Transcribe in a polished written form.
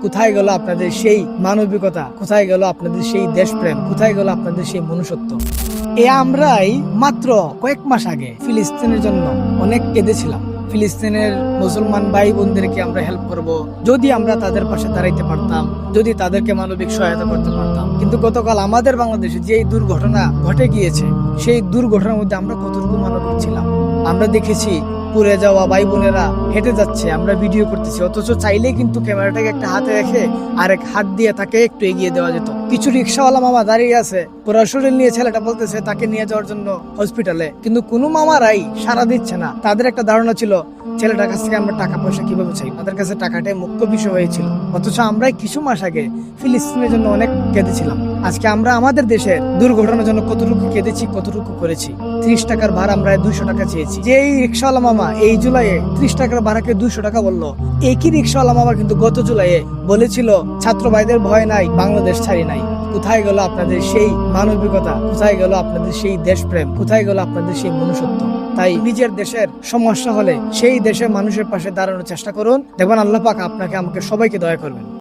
কোথায় গেল আপনাদের সেই মানবিকতা, কোথায় গেল আপনাদের সেই দেশপ্রেম, কোথায় গেল আপনাদের সেই মনুষ্যত্ব? আমরাই মাত্র কয়েক মাস আগে ফিলিস্তিনের জন্য অনেক কেঁদেছিলাম। ফিলিস্তিনের মুসলমান ভাই বোনদেরকে আমরা হেল্প করব, যদি আমরা তাদের পাশে দাঁড়াইতে পারতাম, যদি তাদেরকে মানবিক সহায়তা করতে পারতাম। কিন্তু গতকাল আমাদের বাংলাদেশে যে দুর্ঘটনা ঘটে গিয়েছে, সেই দুর্ঘটনার মধ্যে আমরা কতটুকু মানবিক ছিলাম? আমরা দেখেছি পুড়ে যাওয়া ভাই বোনেরা হেঁটে যাচ্ছে, আমরা ভিডিও করতেছি, অথচ চাইলেই কিন্তু ক্যামেরাটাকে একটা হাতে রেখে আরেক হাত দিয়ে তাকে একটু এগিয়ে দেওয়া যেত। কিছু রিক্সাওয়ালা মামা দাঁড়িয়ে আছে, পুরো শরীর নিয়ে ছেলেটা বলতেছে তাকে নিয়ে যাওয়ার জন্য হসপিটালে, কিন্তু কোনো মামারাই সাড়া দিচ্ছে না। তাদের একটা ধারণা ছিল ছেলেটার কাছ থেকে আমরা টাকা পয়সা কিভাবে চাই, তাদের কাছে টাকাটাই মুখ্য বিষয় হয়েছিল। অথচ আমরা কিছু মাস আগে ফিলিস্তিনের জন্য অনেক কেঁদেছিলাম। আজকে আমরা আমাদের দেশের দুর্ঘটনার জন্য কতটুকু কেঁদেছি, কতটুকু করেছি। 30 টাকার ভাড়া আমরা 200 টাকা চেয়েছি। যে এই রিক্সাওয়ালা মামা এই জুলাইয়ে 30 টাকার ভাড়াকে 200 টাকা বললো, একই রিক্সাওয়ালা মামা কিন্তু গত জুলাইয়ে বলেছিল ছাত্র ভাইদের ভয় নাই, বাংলাদেশ ছাড়ি নাই। কোথায় গেল আপনাদের সেই মানবিকতা, কোথায় গেল আপনাদের সেই দেশপ্রেম, কোথায় গেল আপনাদের সেই মনুষ্যত্ব? তাই নিজের দেশের সমস্যা হলে সেই দেশের মানুষের পাশে দাঁড়ানোর চেষ্টা করুন, দেখবেন আল্লাহ পাক আপনাকে আমাকে সবাইকে দয়া করবেন।